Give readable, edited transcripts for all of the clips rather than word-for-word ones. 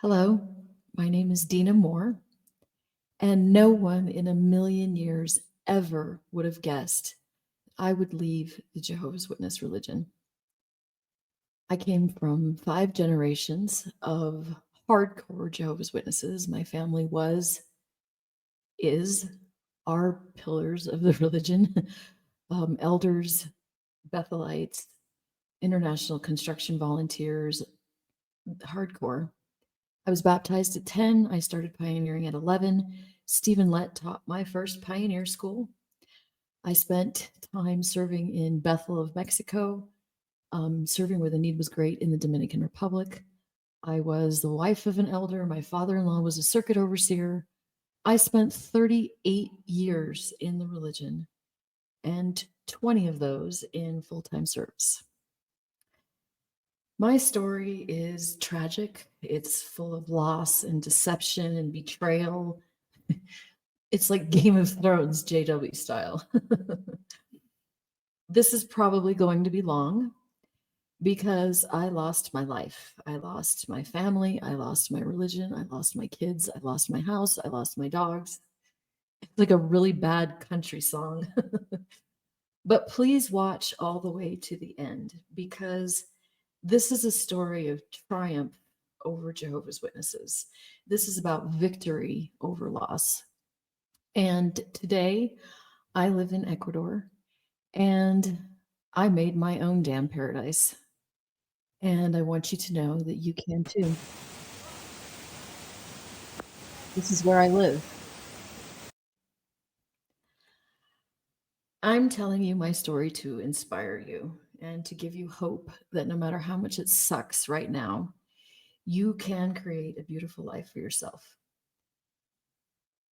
Hello, my name is Dina Moore, and no one in a million years ever would have guessed I would leave the Jehovah's Witness religion. I came from 5 generations of hardcore Jehovah's Witnesses. My family is, our pillars of the religion, elders, Bethelites, international construction volunteers, hardcore. I was baptized at 10. I started pioneering at 11. Stephen Lett taught my first pioneer school. I spent time serving in Bethel of Mexico, serving where the need was great in the Dominican Republic. I was the wife of an elder. My father-in-law was a circuit overseer. I spent 38 years in the religion and 20 of those in full-time service. My story is tragic. It's full of loss and deception and betrayal. It's like Game of Thrones, JW style. This is probably going to be long because I lost my life. I lost my family. I lost my religion. I lost my kids. I lost my house. I lost my dogs. It's like a really bad country song. But please watch all the way to the end because this is a story of triumph over Jehovah's Witnesses. This is about victory over loss. And today I live in Ecuador and I made my own damn paradise. And I want you to know that you can too. This is where I live. I'm telling you my story to inspire you and to give you hope that no matter how much it sucks right now, you can create a beautiful life for yourself.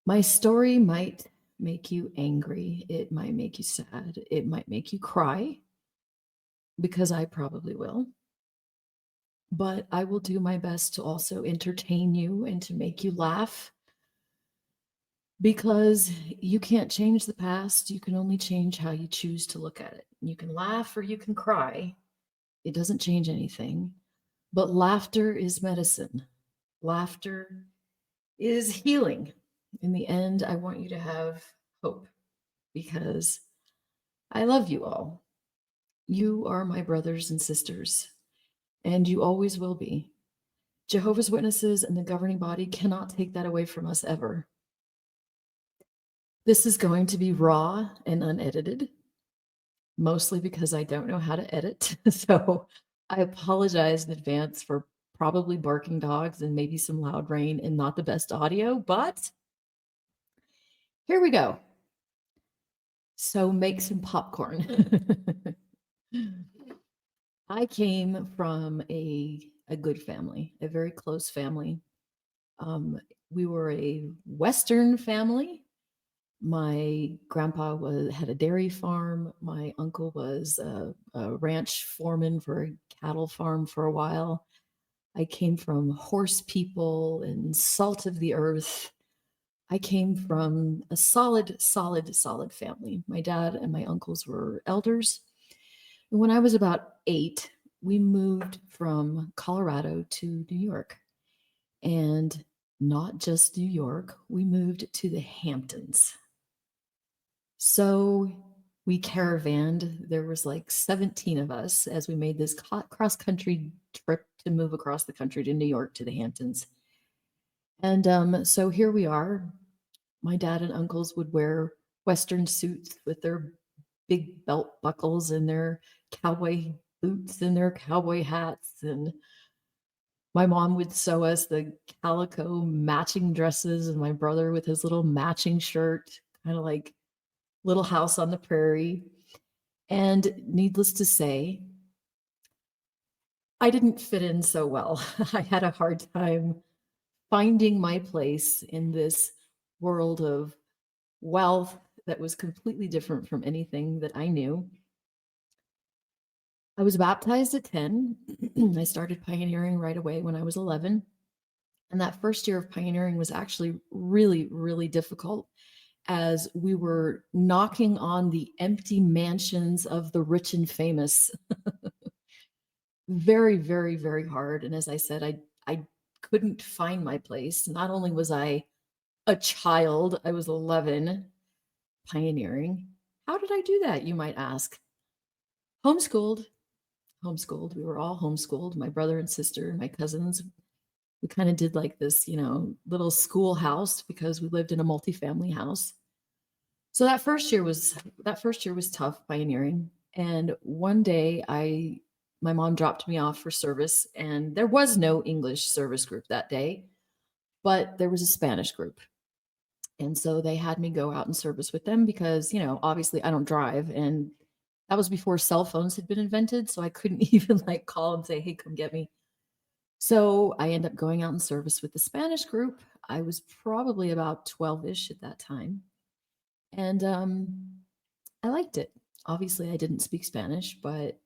My story might make you angry. It might make you sad. It might make you cry because I probably will. But I will do my best to also entertain you and to make you laugh because you can't change the past. You can only change how you choose to look at it. You can laugh or you can cry. It doesn't change anything. But laughter is medicine. Laughter is healing. In the end, I want you to have hope because I love you all. You are my brothers and sisters, and you always will be. Jehovah's Witnesses and the governing body cannot take that away from us ever. This is going to be raw and unedited, mostly because I don't know how to edit. So I apologize in advance for probably barking dogs and maybe some loud rain and not the best audio, but here we go. So make some popcorn. I came from a good family, a very close family. We were a Western family. My grandpa had a dairy farm. My uncle was a ranch foreman for a cattle farm for a while. I came from horse people and salt of the earth. I came from a solid family. My dad and my uncles were elders. And when I was about 8, we moved from Colorado to New York. And not just New York, we moved to the Hamptons. So we caravanned. There was like 17 of us as we made this cross-country trip to move across the country to New York to the Hamptons. And so here we are. My dad and uncles would wear Western suits with their big belt buckles and their cowboy boots and their cowboy hats. And my mom would sew us the calico matching dresses, and my brother with his little matching shirt, kind of like Little House on the Prairie. And needless to say, I didn't fit in so well. I had a hard time finding my place in this world of wealth that was completely different from anything that I knew. I was baptized at 10. I started pioneering right away when I was 11. And that first year of pioneering was actually really, really difficult as we were knocking on the empty mansions of the rich and famous. Very, very, very hard. And as I said, I couldn't find my place. Not only was I a child, I was 11, pioneering. How did I do that, you might ask? Homeschooled. Homeschooled. We were all homeschooled. My brother and sister, my cousins. We kind of did like this, little schoolhouse because we lived in a multifamily house. So that first year was tough pioneering. And one day my mom dropped me off for service, and there was no English service group that day, but there was a Spanish group. And so they had me go out and service with them because, obviously I don't drive, and that was before cell phones had been invented, so I couldn't even like call and say, "Hey, come get me." So I ended up going out in service with the Spanish group. I was probably about 12ish at that time. And I liked it. Obviously, I didn't speak Spanish, but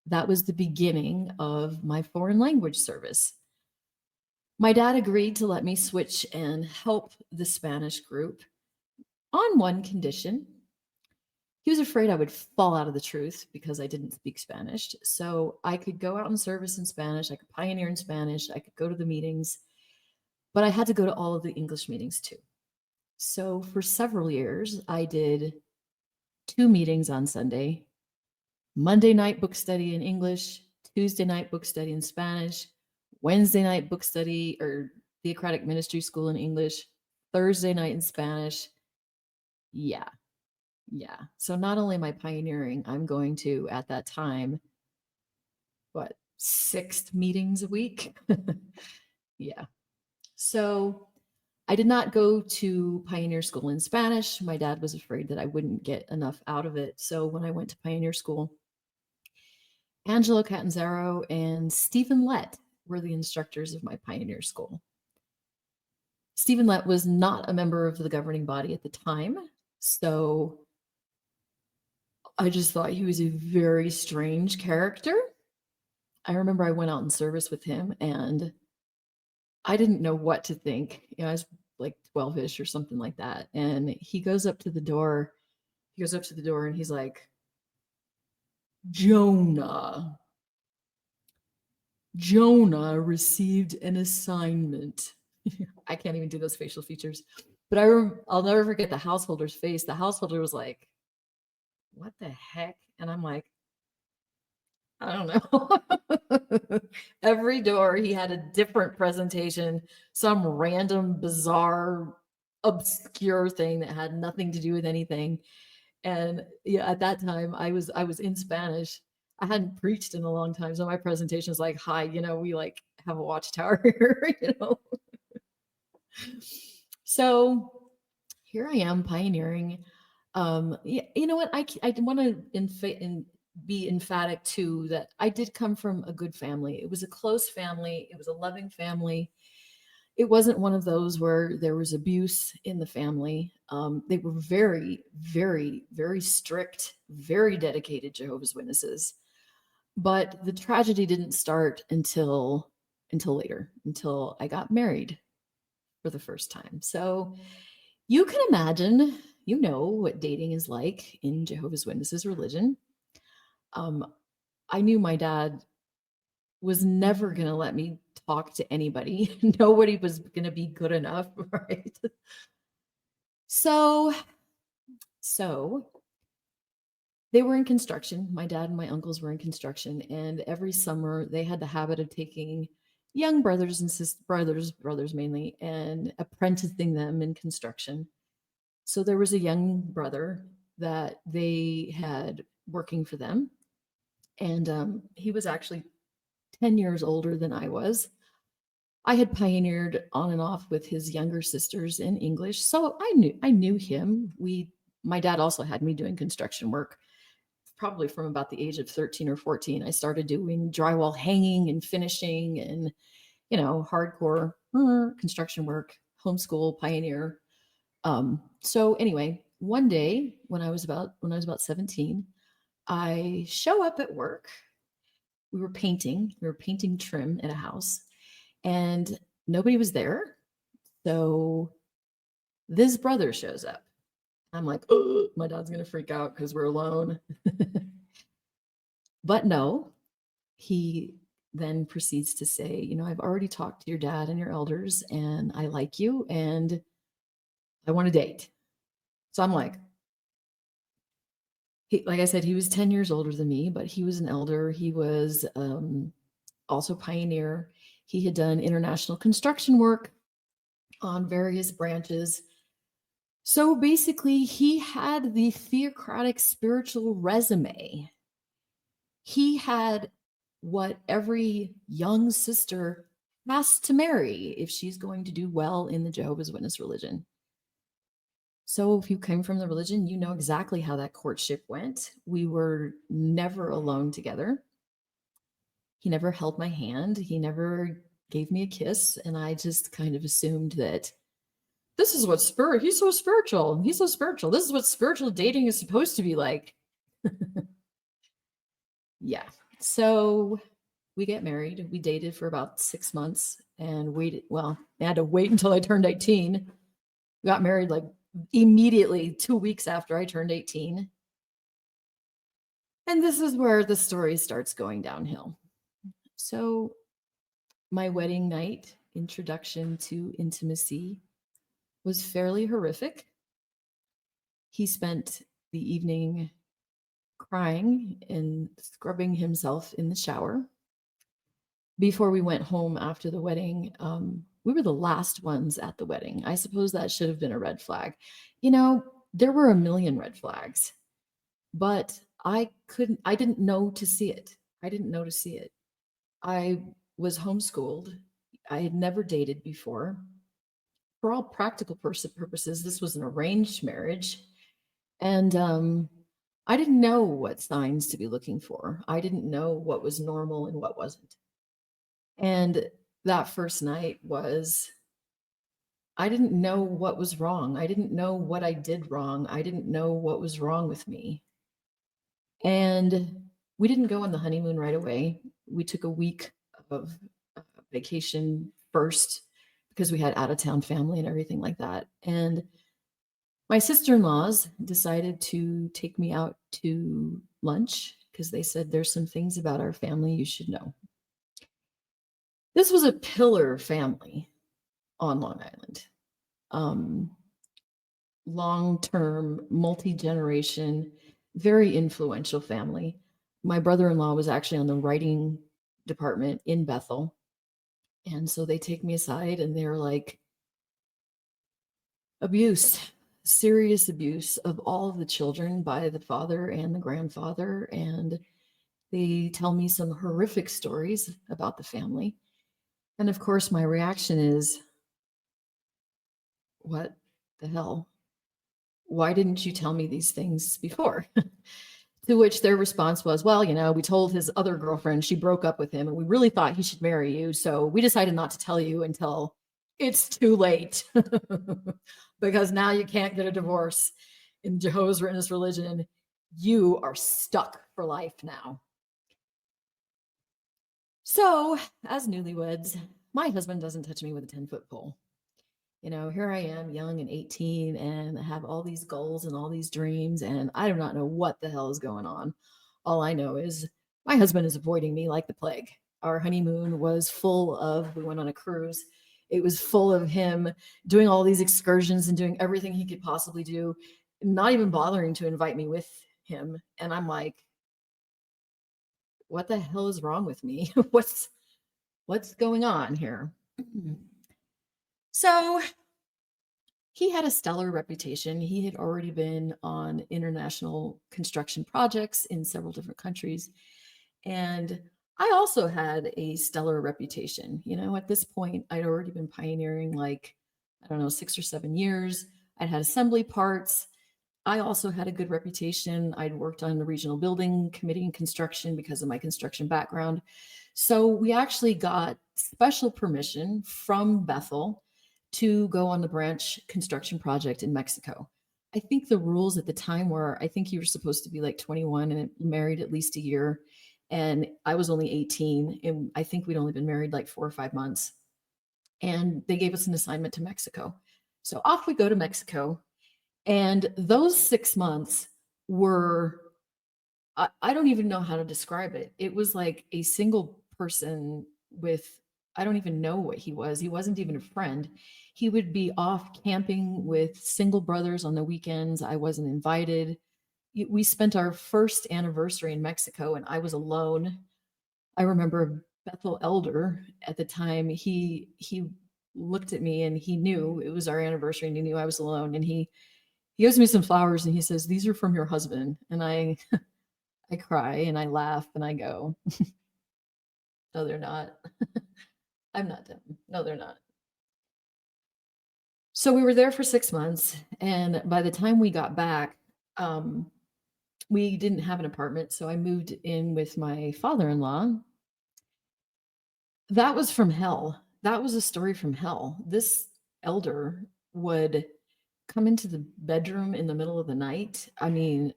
that was the beginning of my foreign language service. My dad agreed to let me switch and help the Spanish group on one condition. He was afraid I would fall out of the truth because I didn't speak Spanish. So I could go out in service in Spanish, I could pioneer in Spanish, I could go to the meetings, but I had to go to all of the English meetings too. So for several years, I did 2 meetings on Sunday: Monday night book study in English, Tuesday night book study in Spanish, Wednesday night book study or theocratic ministry school in English, Thursday night in Spanish. Yeah. Yeah. So not only am I pioneering, I'm going to, at that time, 6 meetings a week? Yeah. So I did not go to pioneer school in Spanish. My dad was afraid that I wouldn't get enough out of it. So when I went to pioneer school, Angelo Catanzaro and Stephen Lett were the instructors of my pioneer school. Stephen Lett was not a member of the governing body at the time, so I just thought he was a very strange character. I remember I went out in service with him, and I didn't know what to think. I was like 12ish or something like that. And he goes up to the door. He goes up to the door and he's like, Jonah received an assignment. I can't even do those facial features. But I'll never forget the householder's face. The householder was like, what the heck? And I'm like, I don't know. Every door he had a different presentation, some random, bizarre, obscure thing that had nothing to do with anything. And yeah, at that time I was in Spanish. I hadn't preached in a long time. So my presentation is like, hi, we like have a watchtower here. So here I am pioneering. Yeah, you know what? I want to be emphatic too that I did come from a good family. It was a close family. It was a loving family. It wasn't one of those where there was abuse in the family. They were very, very, very strict, very dedicated Jehovah's Witnesses. But the tragedy didn't start until later, until I got married for the first time. So you can imagine, what dating is like in Jehovah's Witnesses religion. Um, I knew my dad was never going to let me talk to anybody. Nobody was going to be good enough, right? So, so they were in construction. My dad and my uncles were in construction, and every summer they had the habit of taking young brothers and brothers mainly, and apprenticing them in construction. So there was a young brother that they had working for them, and he was actually 10 years older than I was. I had pioneered on and off with his younger sisters in English, so I knew him. My dad also had me doing construction work probably from about the age of 13 or 14. I started doing drywall hanging and finishing and hardcore construction work, homeschool pioneer. So anyway, one day when I was about 17, I show up at work. We were painting trim at a house, and nobody was there. So this brother shows up. I'm like, oh, my dad's gonna freak out because we're alone. But no, he then proceeds to say, I've already talked to your dad and your elders, and I like you, and I want to date. So I'm like, like I said, he was 10 years older than me, but he was an elder. He was also pioneer. He had done international construction work on various branches. So basically, he had the theocratic spiritual resume. He had what every young sister has to marry if she's going to do well in the Jehovah's Witness religion. So if you came from the religion, you know exactly how that courtship went. We were never alone together. He never held my hand. He never gave me a kiss. And I just kind of assumed that this is what he's so spiritual. He's so spiritual. This is what spiritual dating is supposed to be like. Yeah. So we get married. We dated for about 6 months and waited. Well, I had to wait until I turned 18. We got married like immediately 2 weeks after I turned 18. And this is where the story starts going downhill. So my wedding night, introduction to intimacy, was fairly horrific. He spent the evening crying and scrubbing himself in the shower. Before we went home after the wedding, we were the last ones at the wedding. I suppose that should have been a red flag. There were a million red flags, but I didn't know to see it. I didn't know to see it. I was homeschooled. I had never dated before. For all practical purposes, this was an arranged marriage. And I didn't know what signs to be looking for. I didn't know what was normal and what wasn't. And that first night I didn't know what was wrong. I didn't know what I did wrong. I didn't know what was wrong with me. And we didn't go on the honeymoon right away. We took a week of vacation first because we had out of town family and everything like that. And my sister-in-laws decided to take me out to lunch because they said there's some things about our family you should know. This was a pillar family on Long Island. Long-term, multi-generation, very influential family. My brother-in-law was actually on the writing department in Bethel. And so they take me aside and they're like, serious abuse of all of the children by the father and the grandfather. And they tell me some horrific stories about the family. And of course, my reaction is, what the hell? Why didn't you tell me these things before? To which their response was, well, we told his other girlfriend, she broke up with him, and we really thought he should marry you. So we decided not to tell you until it's too late. Because now you can't get a divorce in Jehovah's Witness religion. You are stuck for life now. So, as newlyweds, my husband doesn't touch me with a 10-foot pole. Here I am, young and 18, and I have all these goals and all these dreams, and I do not know what the hell is going on. All I know is my husband is avoiding me like the plague. Our honeymoon was we went on a cruise. It was full of him doing all these excursions and doing everything he could possibly do, not even bothering to invite me with him. And I'm like, what the hell is wrong with me? What's going on here? So he had a stellar reputation. He had already been on international construction projects in several different countries. And I also had a stellar reputation. At this point, I'd already been pioneering 6 or 7 years. I'd had assembly parts. I also had a good reputation. I'd worked on the regional building committee and construction because of my construction background. So we actually got special permission from Bethel to go on the branch construction project in Mexico. I think the rules at the time were, I think you were supposed to be like 21 and married at least a year. And I was only 18, and I think we'd only been married like 4 or 5 months. And they gave us an assignment to Mexico. So off we go to Mexico. And those 6 months were, I don't even know how to describe it. It was like a single person with, I don't even know what he was. He wasn't even a friend. He would be off camping with single brothers on the weekends. I wasn't invited. We spent our first anniversary in Mexico and I was alone. I remember Bethel Elder at the time, he looked at me and he knew it was our anniversary and he knew I was alone, and he gives me some flowers and he says, "These are from your husband." And I cry and I laugh and I go, "No, they're not." I'm not dumb. No, they're not. So we were there for 6 months, and by the time we got back, um, we didn't have an apartment, so I moved in with my father-in-law. That was from hell. That was a story from hell. This elder would come into the bedroom in the middle of the night. I mean,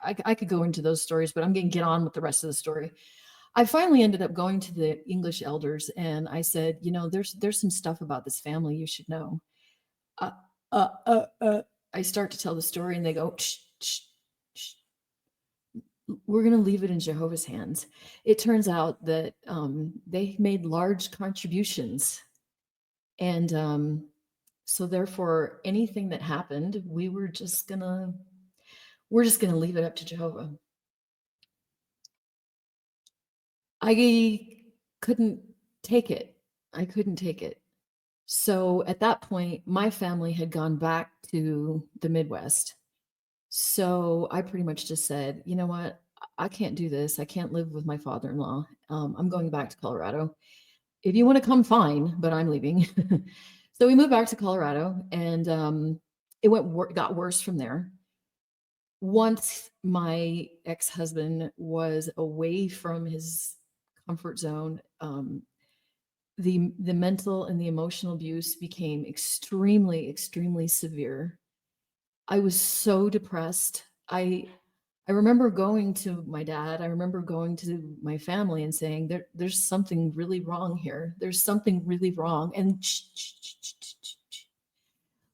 I could go into those stories, but I'm going to get on with the rest of the story. I finally ended up going to the English elders and I said, there's some stuff about this family you should know. Uh, uh, uh, uh. I start to tell the story and they go, shh, shh, shh. We're going to leave it in Jehovah's hands. It turns out that they made large contributions. And so therefore, anything that happened, we're just gonna leave it up to Jehovah. I couldn't take it. I couldn't take it. So at that point, my family had gone back to the Midwest. So I pretty much just said, you know what? I can't do this. I can't live with my father-in-law. I'm going back to Colorado. If you want to come, fine, but I'm leaving. So we moved back to Colorado, and it got worse from there. Once my ex-husband was away from his comfort zone, the mental and the emotional abuse became extremely, extremely severe. I was so depressed. I remember going to my dad. I remember going to my family and saying, "There's something really wrong here. There's something really wrong." And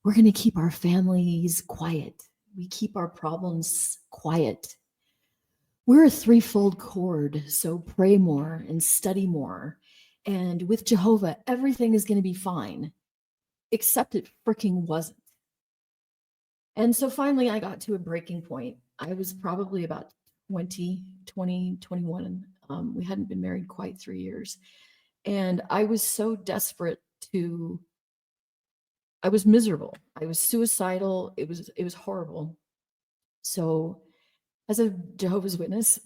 we're going to keep our families quiet. We keep our problems quiet. We're a threefold cord, so pray more and study more. And with Jehovah, everything is going to be fine, except it freaking wasn't. And so finally, I got to a breaking point. I was probably about 21. We hadn't been married quite 3 years. And I was so desperate I was miserable. I was suicidal. It was horrible. So as a Jehovah's Witness,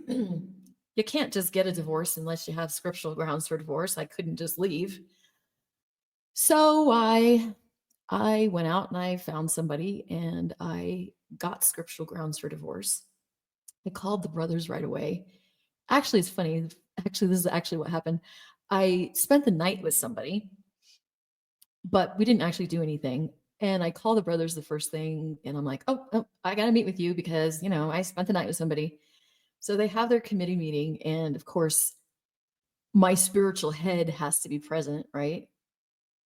you can't just get a divorce unless you have scriptural grounds for divorce. I couldn't just leave. So I went out and I found somebody and I got scriptural grounds for divorce. I called the brothers right away. Actually, it's funny. Actually, this is actually what happened. I spent the night with somebody, but we didn't actually do anything. And I call the brothers the first thing and I'm like, oh, I got to meet with you because, I spent the night with somebody. So they have their committee meeting. And of course, my spiritual head has to be present, right?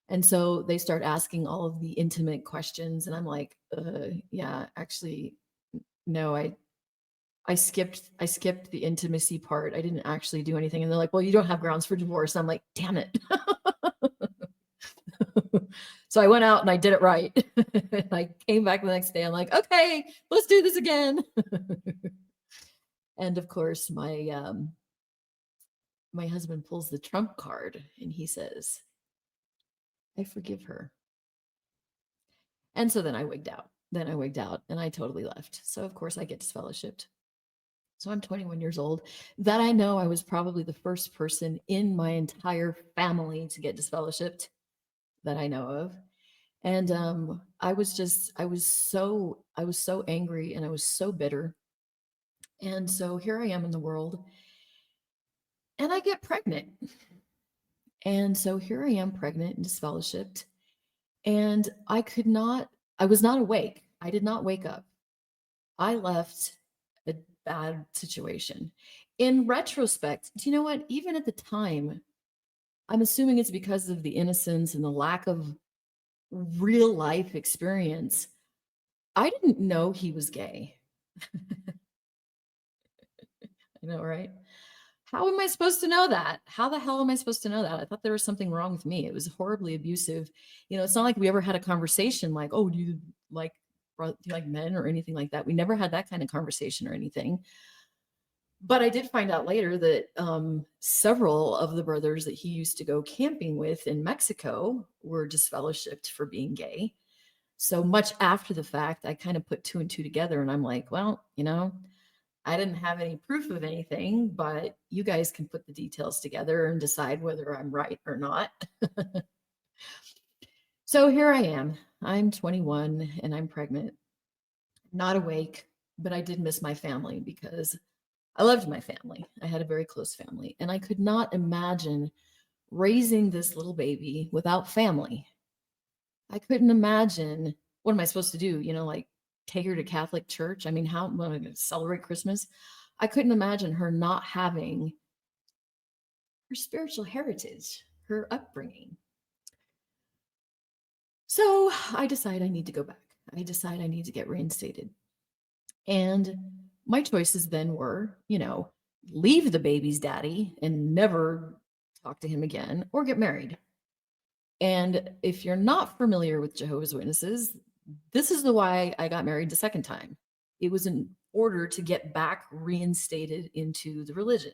And so they start asking all of the intimate questions. And I'm like, yeah, actually, no, I skipped the intimacy part. I didn't actually do anything. And they're like, well, you don't have grounds for divorce. I'm like, damn it. So I went out and I did it right. And I came back the next day. I'm like, okay, let's do this again. And of course, my husband pulls the trump card and he says, I forgive her. And so then I wigged out. And I totally left. So of course I get disfellowshipped. So I'm 21 years old. That I know I was probably the first person in my entire family to get disfellowshipped that I know of. And I was so angry and I was so bitter. And so here I am in the world and I get pregnant. And so here I am pregnant and disfellowshipped. And I was not awake. I did not wake up. I left a bad situation. In retrospect, do you know what? Even at the time, I'm assuming it's because of the innocence and the lack of real life experience. I didn't know he was gay. I know, right? How am I supposed to know that? How the hell am I supposed to know that? I thought there was something wrong with me. It was horribly abusive. It's not like we ever had a conversation like, "Oh, like do you like men?" or anything like that. We never had that kind of conversation or anything. But I did find out later that several of the brothers that he used to go camping with in Mexico were disfellowshipped for being gay. So much after the fact, I kind of put two and two together, and I'm like, well, I didn't have any proof of anything, but you guys can put the details together and decide whether I'm right or not. So here I am. I'm 21 and I'm pregnant, not awake, but I did miss my family because I loved my family. I had a very close family, and I could not imagine raising this little baby without family. I couldn't imagine, what am I supposed to do? Like take her to Catholic church? I mean, how am I going to celebrate Christmas? I couldn't imagine her not having her spiritual heritage, her upbringing. So I decide I need to go back. I decide I need to get reinstated. And my choices then were, leave the baby's daddy and never talk to him again, or get married. And if you're not familiar with Jehovah's Witnesses, this is the why I got married the second time. It was in order to get back reinstated into the religion.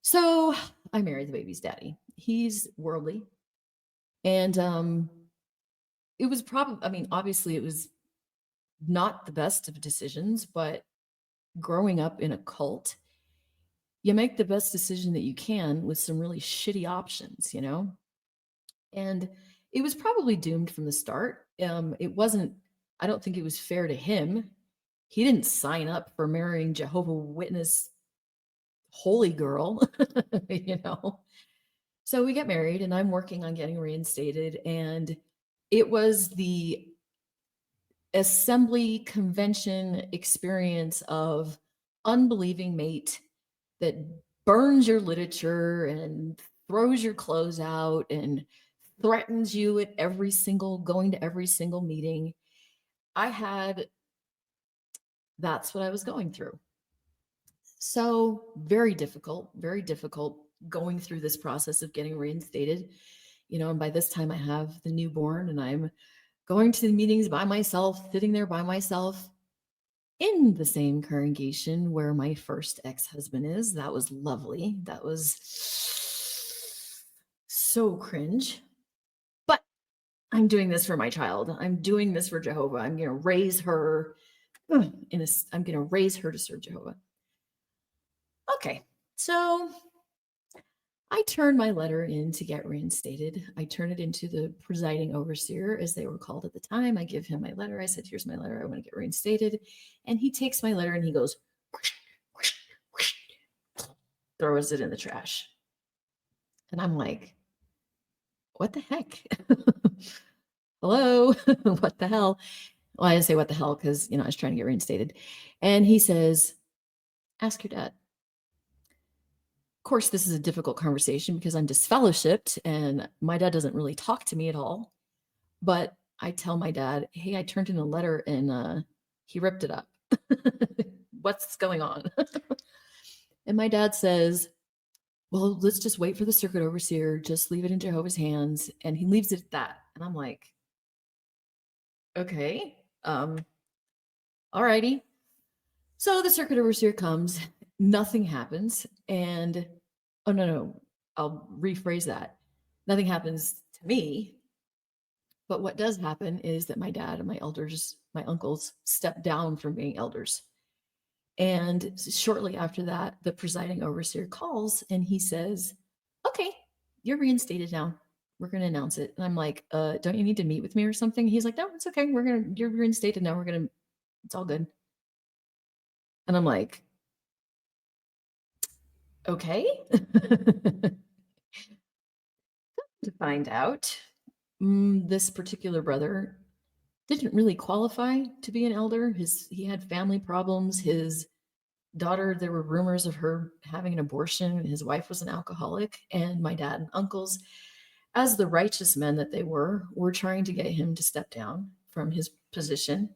So I married the baby's daddy. He's worldly. And it was probably, I mean, obviously it was not the best of decisions, but growing up in a cult, you make the best decision that you can with some really shitty options, And it was probably doomed from the start. It wasn't, I don't think it was fair to him. He didn't sign up for marrying Jehovah Witness holy girl, you know. So we get married and I'm working on getting reinstated. And it was the assembly convention experience of unbelieving mate that burns your literature and throws your clothes out and threatens you at going to every single meeting. That's what I was going through. So very difficult going through this process of getting reinstated. And by this time I have the newborn and I'm going to the meetings by myself, sitting there by myself in the same congregation where my first ex-husband is. That was lovely. That was so cringe. But I'm doing this for my child. I'm doing this for Jehovah. I'm going to raise her I'm going to raise her to serve Jehovah. Okay. So I turn my letter in to get reinstated. I turn it into the presiding overseer, as they were called at the time. I give him my letter. I said, here's my letter. I want to get reinstated. And he takes my letter and he goes, whoosh, whoosh, whoosh, throws it in the trash. And I'm like, what the heck? Hello? What the hell? Well, I didn't say what the hell because, I was trying to get reinstated. And he says, ask your dad. Of course, this is a difficult conversation because I'm disfellowshipped and my dad doesn't really talk to me at all. But I tell my dad, hey, I turned in a letter and he ripped it up. What's going on? And my dad says, well, let's just wait for the circuit overseer. Just leave it in Jehovah's hands. And he leaves it at that. And I'm like, okay, all righty. So the circuit overseer comes, nothing happens. And oh, no, I'll rephrase that. Nothing happens to me. But what does happen is that my dad and my elders, my uncles, step down from being elders. And shortly after that, the presiding overseer calls and he says, okay, you're reinstated now. We're going to announce it. And I'm like, don't you need to meet with me or something? He's like, no, it's okay. You're reinstated now. It's all good. And I'm like, okay. To find out, this particular brother didn't really qualify to be an elder. He had family problems. His daughter, there were rumors of her having an abortion. His wife was an alcoholic, and my dad and uncles, as the righteous men that they were trying to get him to step down from his position.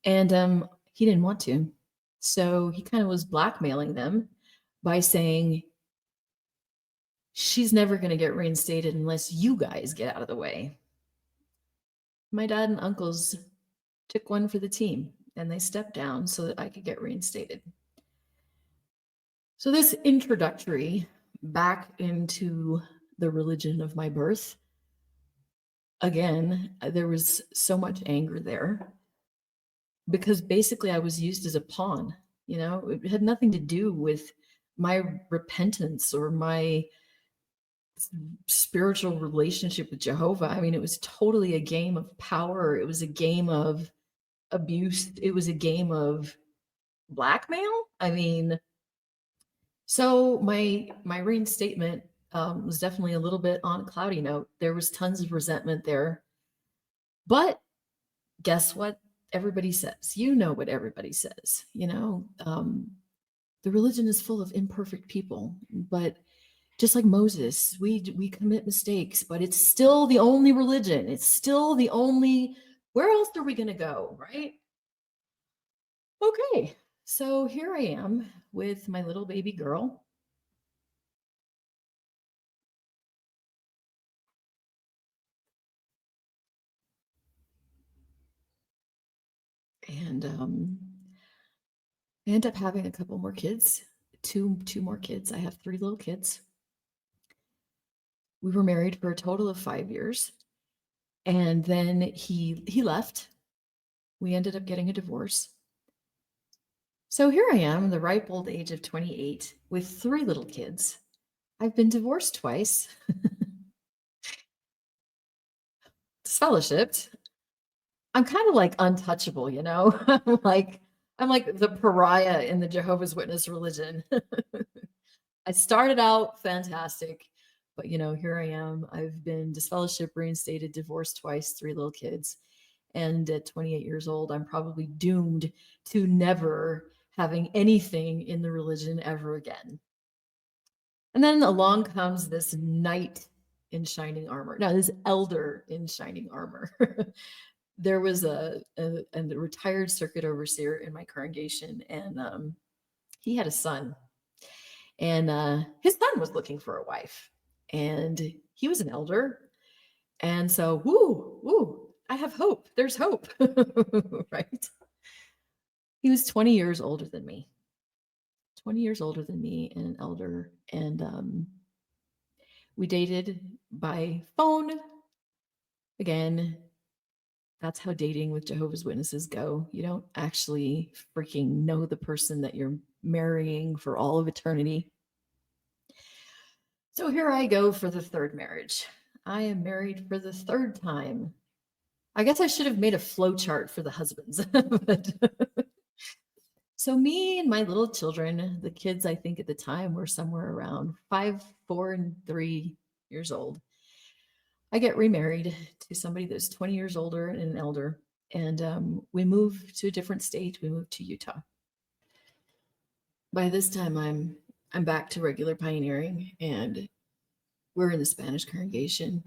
And he didn't want to. So he kind of was blackmailing them by saying, she's never going to get reinstated unless you guys get out of the way. My dad and uncles took one for the team and they stepped down so that I could get reinstated. So, this introductory back into the religion of my birth, again, there was so much anger there because basically I was used as a pawn. You know, it had nothing to do with my repentance or my spiritual relationship with Jehovah. I mean, it was totally a game of power. It was a game of abuse. It was a game of blackmail. I mean, so my reinstatement was definitely a little bit on a cloudy note. There was tons of resentment there, but guess what? Everybody says, you know what everybody says. The religion is full of imperfect people, but just like Moses, we commit mistakes, but it's still the only religion. It's still the only. Where else are we going to go, right? Okay, so here I am with my little baby girl. And I end up having a couple more kids, two more kids. I have 3 little kids. We were married for a total of 5 years, and then he left. We ended up getting a divorce. So here I am, in the ripe old age of 28, with 3 little kids. I've been divorced twice, disfellowshipped. I'm kind of like untouchable, you know. I'm like the pariah in the Jehovah's Witness religion. I started out fantastic, but here I am. I've been disfellowshipped, reinstated, divorced twice, 3 little kids. And at 28 years old, I'm probably doomed to never having anything in the religion ever again. And then along comes this knight in shining armor. Now, this elder in shining armor. There was a retired circuit overseer in my congregation, and he had a son. And his son was looking for a wife, and he was an elder. And so, woo, I have hope. There's hope, right? He was 20 years older than me, 20 years older than me, and an elder. And we dated by phone. Again, that's how dating with Jehovah's Witnesses go. You don't actually freaking know the person that you're marrying for all of eternity. So here I go for the 3rd marriage. I am married for the 3rd time. I guess I should have made a flow chart for the husbands. But so me and my little children, the kids I think at the time were somewhere around 5, 4, and 3 years old. I get remarried to somebody that's 20 years older and an elder, and we move to a different state. We moved to Utah. By this time, I'm back to regular pioneering, and we're in the Spanish congregation.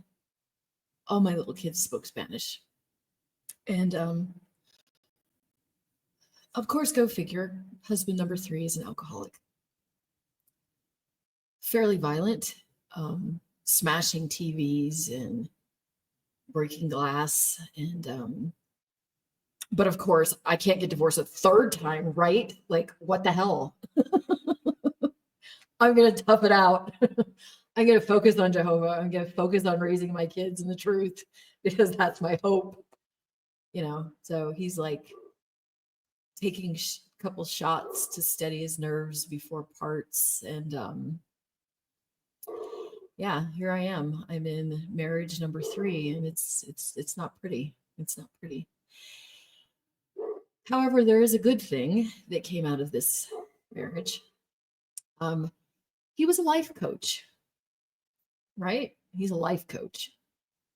All my little kids spoke Spanish, and of course, go figure. Husband number 3 is an alcoholic, fairly violent, smashing TVs and breaking glass, and but of course, I can't get divorced a 3rd time, right? Like, what the hell? I'm going to tough it out. I'm going to focus on Jehovah. I'm going to focus on raising my kids in the truth because that's my hope. So he's like taking a couple shots to steady his nerves before parts. And yeah, here I am. I'm in marriage number 3, and it's not pretty. It's not pretty. However, there is a good thing that came out of this marriage. He was a life coach, right? He's a life coach.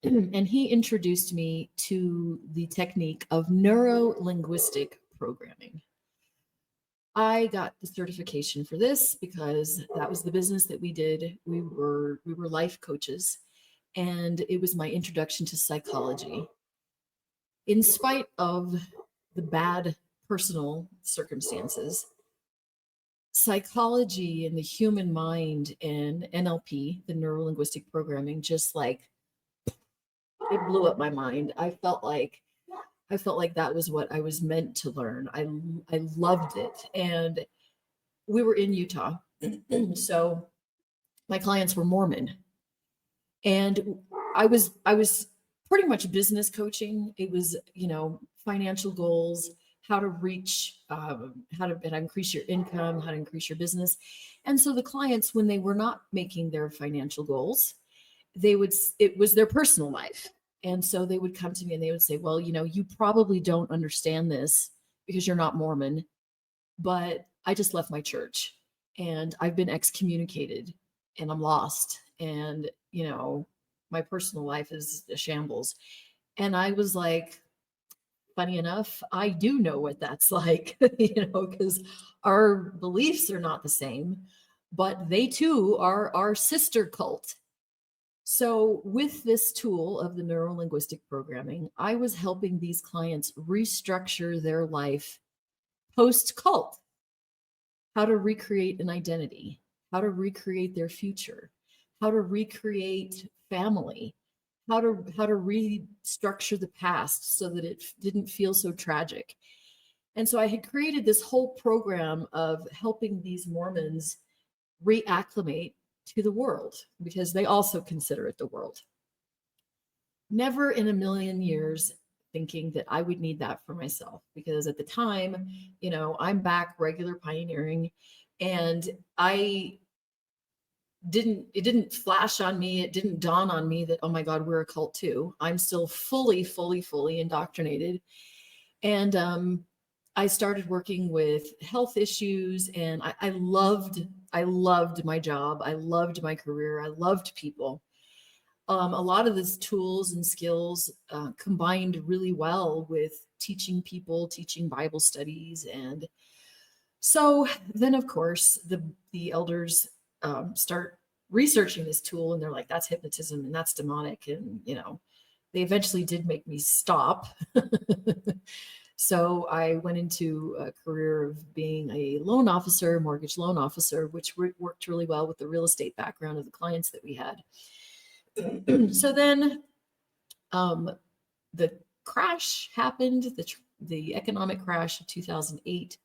And he introduced me to the technique of neuro-linguistic programming. I got the certification for this because that was the business that we did. We were life coaches, and it was my introduction to psychology. In spite of the bad personal circumstances, psychology and the human mind and NLP, the neuro linguistic programming, just like it blew up my mind. I felt like that was what I was meant to learn. I loved it. And we were in Utah. So my clients were Mormon. And I was pretty much business coaching. It was, financial goals, how to reach, how to increase your income, how to increase your business. And so the clients, when they were not making their financial goals, it was their personal life. And so they would come to me and they would say, well, you probably don't understand this because you're not Mormon, but I just left my church and I've been excommunicated and I'm lost. And, my personal life is a shambles. And I was like, funny enough, I do know what that's like, because our beliefs are not the same, but they too are our sister cult. So, with this tool of the neuro linguistic programming, I was helping these clients restructure their life post cult, how to recreate an identity, how to recreate their future, how to recreate family, how to restructure the past so that it didn't feel so tragic. And so I had created this whole program of helping these Mormons reacclimate to the world because they also consider it the world. Never in a million years thinking that I would need that for myself because at the time, I'm back regular pioneering and it didn't flash on me. It didn't dawn on me that, oh my God, we're a cult too. I'm still fully indoctrinated. And I started working with health issues and I loved my job. I loved my career. I loved people. A lot of these tools and skills combined really well with teaching people, teaching Bible studies. And so then, of course, the elders start researching this tool and they're like, that's hypnotism and that's demonic. And, they eventually did make me stop. So I went into a career of being a loan officer, mortgage loan officer, which worked really well with the real estate background of the clients that we had. So then the crash happened, the economic crash of 2008.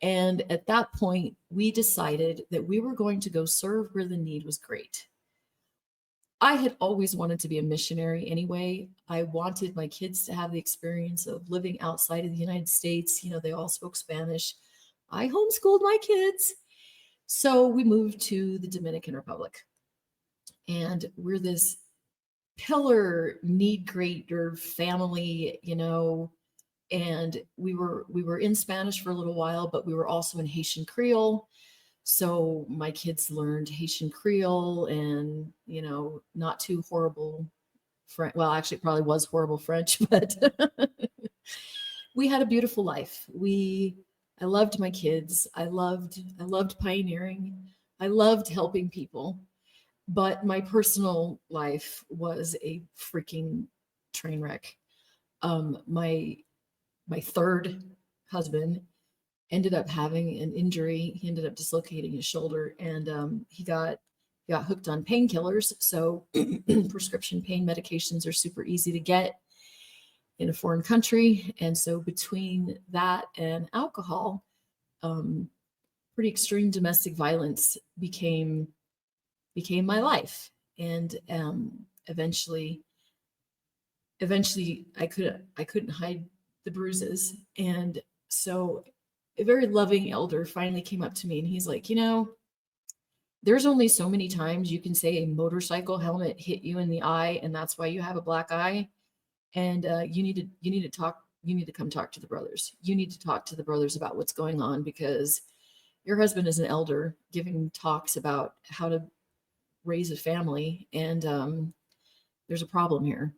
And at that point, we decided that we were going to go serve where the need was great. I had always wanted to be a missionary anyway. I wanted my kids to have the experience of living outside of the United States. They all spoke Spanish. I homeschooled my kids. So we moved to the Dominican Republic. And we're this pillar need greater family, and we were in Spanish for a little while, but we were also in Haitian Creole. So my kids learned Haitian Creole and, not too horrible French. Well, actually, it probably was horrible French, but we had a beautiful life. I loved my kids. I loved pioneering. I loved helping people. But my personal life was a freaking train wreck. My third husband ended up having an injury. He ended up dislocating his shoulder, and he got hooked on painkillers. So prescription pain medications are super easy to get in a foreign country, and so between that and alcohol, pretty extreme domestic violence became my life. And eventually I couldn't hide the bruises. And so a very loving elder finally came up to me and he's like, there's only so many times you can say a motorcycle helmet hit you in the eye and that's why you have a black eye. And you need to come talk to the brothers. You need to talk to the brothers about what's going on because your husband is an elder giving talks about how to raise a family, and there's a problem here.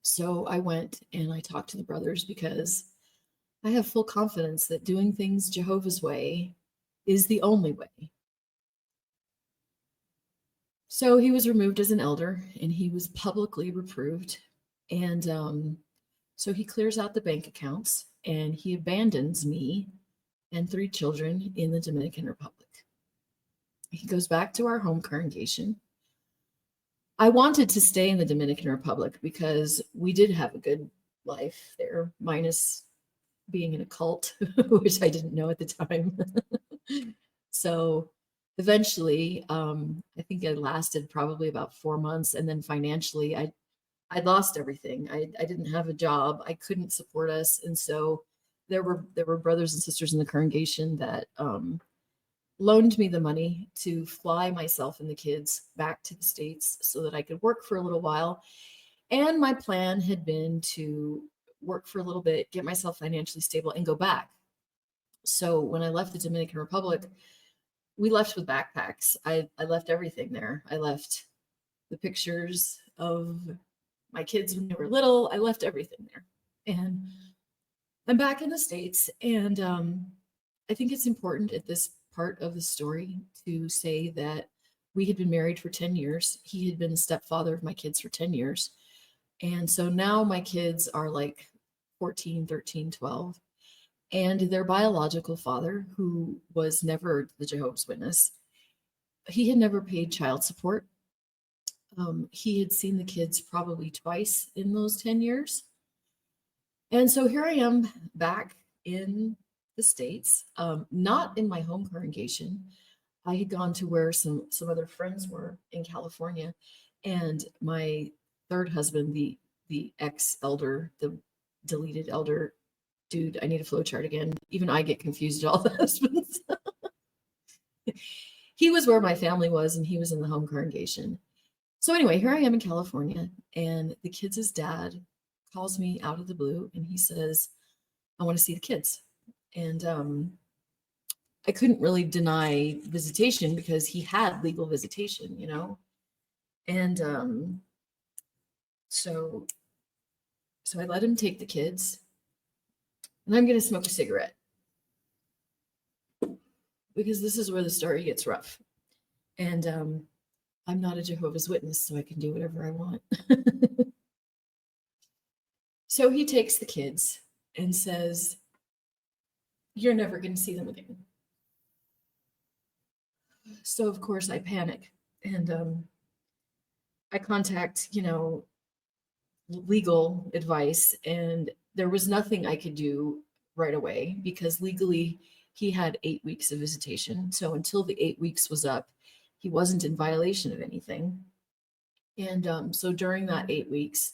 So I went and I talked to the brothers because I have full confidence that doing things Jehovah's way is the only way. So he was removed as an elder and he was publicly reproved. And so he clears out the bank accounts and he abandons me and 3 children in the Dominican Republic. He goes back to our home congregation. I wanted to stay in the Dominican Republic because we did have a good life there, minus being in a cult, which I didn't know at the time. So eventually, I think it lasted probably about 4 months. And then financially, I lost everything. I didn't have a job. I couldn't support us. And so there were brothers and sisters in the congregation that loaned me the money to fly myself and the kids back to the States so that I could work for a little while. And my plan had been to work for a little bit, get myself financially stable, and go back. So when I left the Dominican Republic, we left with backpacks. I left everything there. I left the pictures of my kids when they were little. I left everything there. And I'm back in the States. And I think it's important at this part of the story to say that we had been married for 10 years. He had been the stepfather of my kids for 10 years. And so now my kids are like 14, 13, 12. And their biological father, who was never the Jehovah's Witness, he had never paid child support. He had seen the kids probably twice in those 10 years. And so here I am back in the States, not in my home congregation. I had gone to where some other friends were in California, and my third husband, the ex-elder, the deleted elder, dude, I need a flow chart again. Even I get confused at all the husbands. He was where my family was, and he was in the home congregation. So anyway, here I am in California, and the kids' dad calls me out of the blue, and he says, I want to see the kids. And I couldn't really deny visitation because he had legal visitation, you know? And so I let him take the kids, and I'm going to smoke a cigarette because this is where the story gets rough. And I'm not a Jehovah's Witness, so I can do whatever I want. So he takes the kids and says, you're never going to see them again. So of course I panic, and I contact, legal advice, and there was nothing I could do right away because legally he had 8 weeks of visitation. So until the 8 weeks was up, he wasn't in violation of anything. And so during that 8 weeks,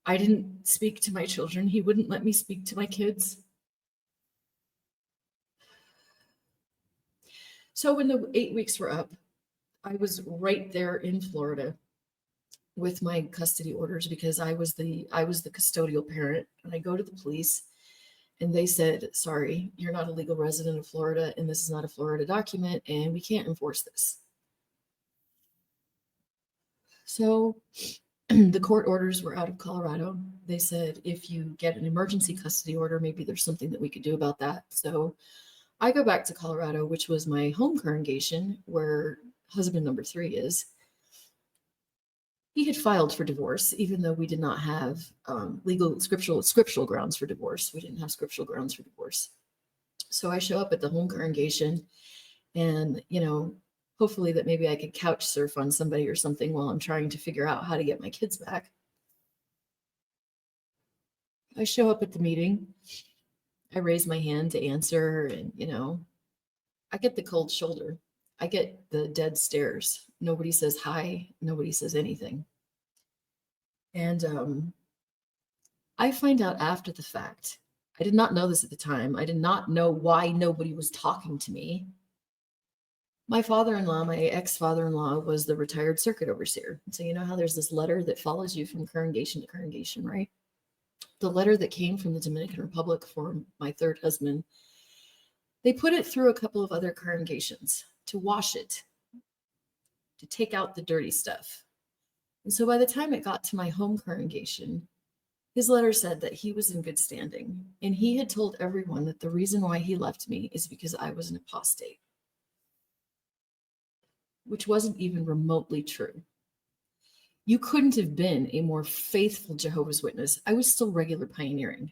I didn't speak to my children. He wouldn't let me speak to my kids. So when the 8 weeks were up, I was right there in Florida with my custody orders because I was the custodial parent. And I go to the police, and they said, sorry, you're not a legal resident of Florida, and this is not a Florida document, and we can't enforce this. So the court orders were out of Colorado. They said, if you get an emergency custody order, maybe there's something that we could do about that. So I go back to Colorado, which was my home congregation, where husband number 3 is. He had filed for divorce, even though we did not have legal scriptural grounds for divorce. We didn't have scriptural grounds for divorce. So I show up at the home congregation, and, hopefully that maybe I could couch surf on somebody or something while I'm trying to figure out how to get my kids back. I show up at the meeting. I raise my hand to answer, and, I get the cold shoulder. I get the dead stares. Nobody says hi. Nobody says anything. And I find out after the fact. I did not know this at the time. I did not know why nobody was talking to me. My father-in-law, my ex-father-in-law, was the retired circuit overseer. So you know how there's this letter that follows you from congregation to congregation, right? The letter that came from the Dominican Republic for my third husband, they put it through a couple of other congregations to wash it, to take out the dirty stuff. And so by the time it got to my home congregation, his letter said that he was in good standing. And he had told everyone that the reason why he left me is because I was an apostate, which wasn't even remotely true. You couldn't have been a more faithful Jehovah's Witness. I was still regular pioneering.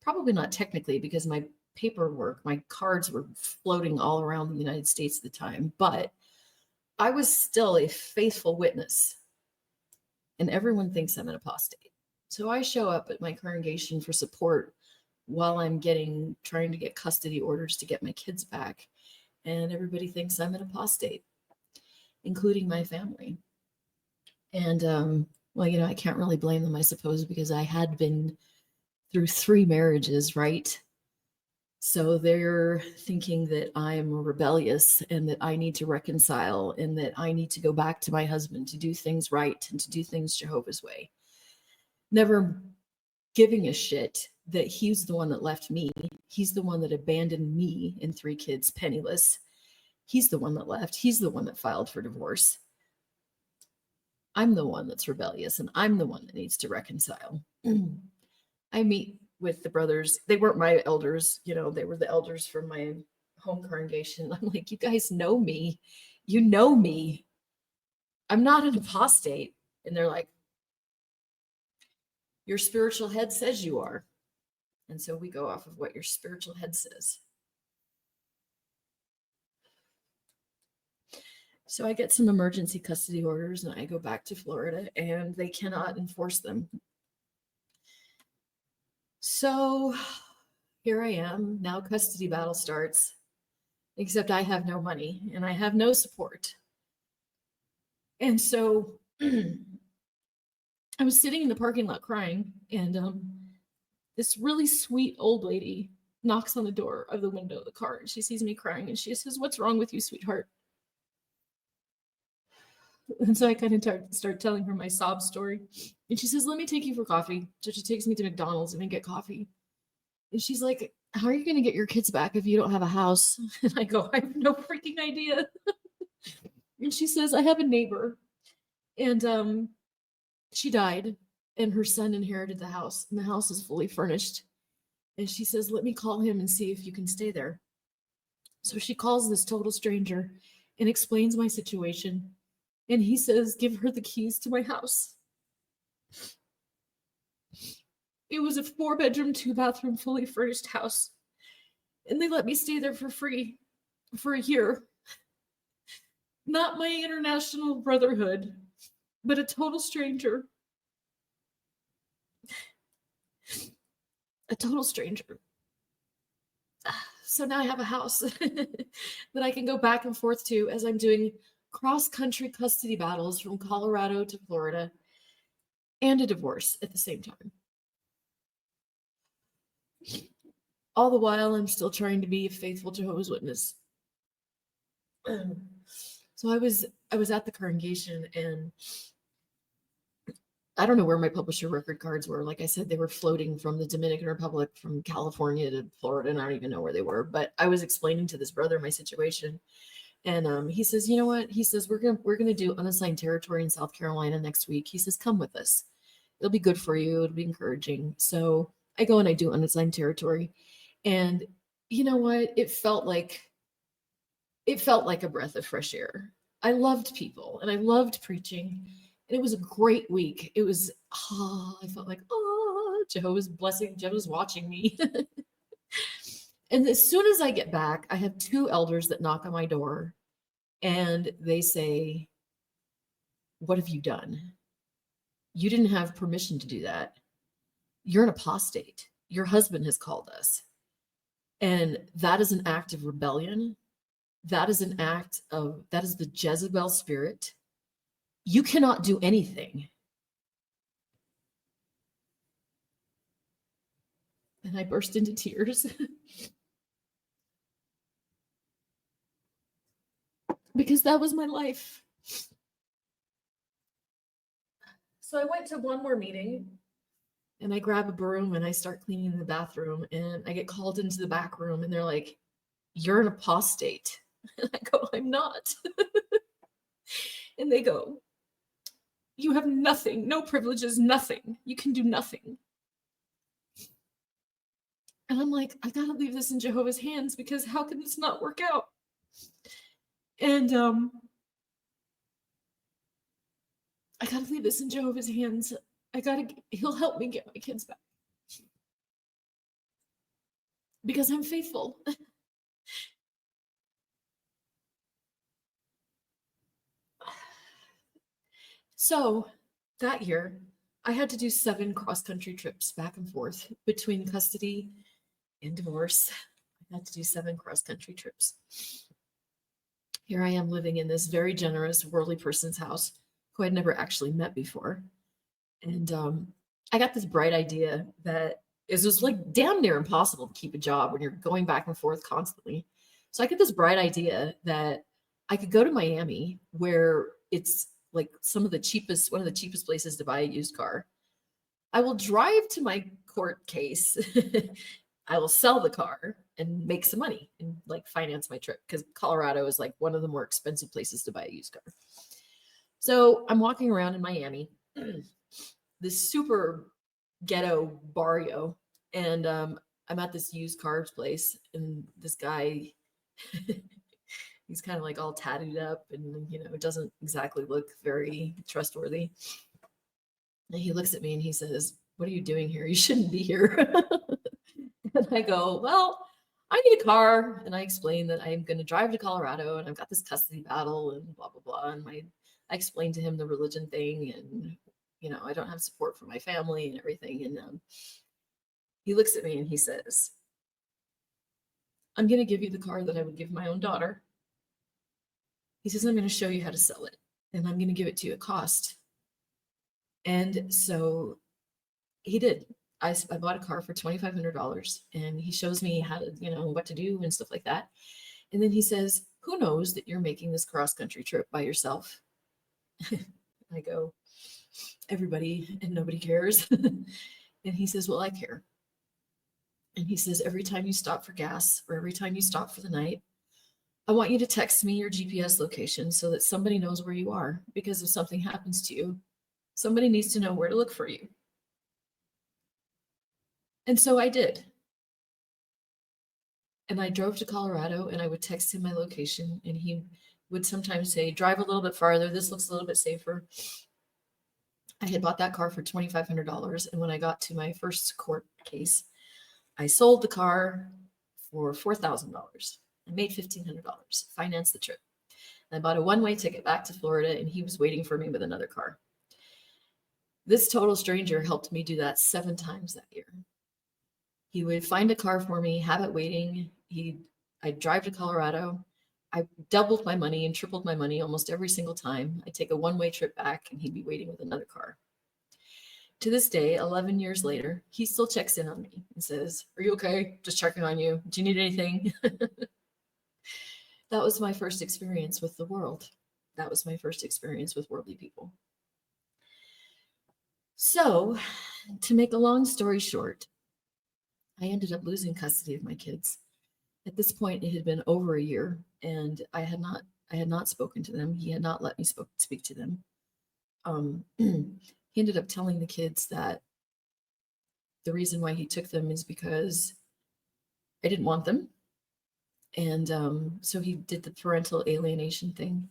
probably not technically because my paperwork, my cards were floating all around the United States at the time, but I was still a faithful witness, and everyone thinks I'm an apostate. So I show up at my congregation for support while I'm trying to get custody orders to get my kids back, and everybody thinks I'm an apostate, including my family. And well, I can't really blame them, I suppose, because I had been through 3 marriages, right? So they're thinking that I'm rebellious and that I need to reconcile and that I need to go back to my husband to do things right and to do things Jehovah's way. Never giving a shit that he's the one that left me. He's the one that abandoned me and 3 kids penniless. He's the one that left. He's the one that filed for divorce. I'm the one that's rebellious and I'm the one that needs to reconcile. I meet with the brothers. They weren't my elders, they were the elders from my home congregation. I'm like, you guys know me. You know me. I'm not an apostate. And they're like, your spiritual head says you are. And so we go off of what your spiritual head says. So I get some emergency custody orders and I go back to Florida and they cannot enforce them. So here I am. Now custody battle starts, except I have no money and I have no support. And so I was sitting in the parking lot crying, and this really sweet old lady knocks on the door of the window of the car, and she sees me crying and she says, "What's wrong with you, sweetheart?" And so I kind of start telling her my sob story. And she says, "Let me take you for coffee." So she takes me to McDonald's and we get coffee. And she's like, "How are you going to get your kids back if you don't have a house?" And I go, "I have no freaking idea." And she says, "I have a neighbor, and she died, and her son inherited the house, and the house is fully furnished." And she says, "Let me call him and see if you can stay there." So she calls this total stranger and explains my situation. And he says, "Give her the keys to my house." It was a 4-bedroom, 2-bathroom, fully furnished house. And they let me stay there for free for a year. Not my international brotherhood, but a total stranger. A total stranger. So now I have a house that I can go back and forth to as I'm doing cross-country custody battles from Colorado to Florida and a divorce at the same time. All the while, I'm still trying to be a faithful Jehovah's Witness. So I was at the congregation, and I don't know where my publisher record cards were. Like I said, they were floating from the Dominican Republic, from California to Florida, and I don't even know where they were. But I was explaining to this brother my situation, and he says, "You know what?" He says, we're gonna do unassigned territory in South Carolina next week." He says, "Come with us. It'll be good for you. It'll be encouraging." So I go and I do unassigned territory, and you know what? It felt like a breath of fresh air. I loved people and I loved preaching. And it was a great week. It was, I felt like, Jehovah's blessing, Jehovah's watching me. And as soon as I get back, I have 2 elders that knock on my door and they say, "What have you done? You didn't have permission to do that. You're an apostate. Your husband has called us." And that is an act of rebellion. That is that is the Jezebel spirit. You cannot do anything. And I burst into tears because that was my life. So I went to one more meeting and I grab a broom and I start cleaning the bathroom, and I get called into the back room and they're like, "You're an apostate." And I go, "I'm not." And they go, "You have nothing, no privileges, nothing. You can do nothing." And I'm like, I gotta leave this in Jehovah's hands, because how can this not work out? And I gotta leave this in Jehovah's hands. He'll help me get my kids back. because I'm faithful. So that year, I had to do 7 cross-country trips back and forth between custody and divorce. I had to do 7 cross-country trips. Here I am living in this very generous, worldly person's house who I'd never actually met before. And I got this bright idea that it was like damn near impossible to keep a job when you're going back and forth constantly. So I get this bright idea that I could go to Miami, where it's like one of the cheapest places to buy a used car. I will drive to my court case. I will sell the car and make some money and like finance my trip, because Colorado is like one of the more expensive places to buy a used car. So I'm walking around in Miami, this super ghetto barrio, and I'm at this used cars place, and this guy, he's kind of like all tattooed up, and it doesn't exactly look very trustworthy. And he looks at me and he says, "What are you doing here? You shouldn't be here." And I go, "Well, I need a car." And I explain that I'm going to drive to Colorado and I've got this custody battle and blah, blah, blah. And I explained to him the religion thing, and, I don't have support from my family and everything. And he looks at me and he says, "I'm going to give you the car that I would give my own daughter." He says, "I'm going to show you how to sell it, and I'm going to give it to you at cost." And so he did. I bought a car for $2,500, and he shows me how to, what to do and stuff like that. And then he says, "Who knows that you're making this cross country trip by yourself?" I go, "Everybody, and nobody cares." And he says, "Well, I care." And he says, "Every time you stop for gas or every time you stop for the night, I want you to text me your GPS location so that somebody knows where you are, because if something happens to you, somebody needs to know where to look for you." And so I did. And I drove to Colorado and I would text him my location, and he would sometimes say, "Drive a little bit farther. This looks a little bit safer." I had bought that car for $2,500. And when I got to my first court case, I sold the car for $4,000. I made $1,500, financed the trip. I bought a one-way ticket back to Florida, and he was waiting for me with another car. This total stranger helped me do that 7 times that year. He would find a car for me, have it waiting. I'd drive to Colorado. I doubled my money and tripled my money almost every single time. I'd take a one-way trip back, and he'd be waiting with another car. To this day, 11 years later, he still checks in on me and says, "Are you okay? Just checking on you. Do you need anything?" That was my first experience with the world. That was my first experience with worldly people. So, to make a long story short, I ended up losing custody of my kids. At this point, it had been over a year, and I had not spoken to them. He had not let me speak to them. He ended up telling the kids that the reason why he took them is because I didn't want them. And so he did the parental alienation thing.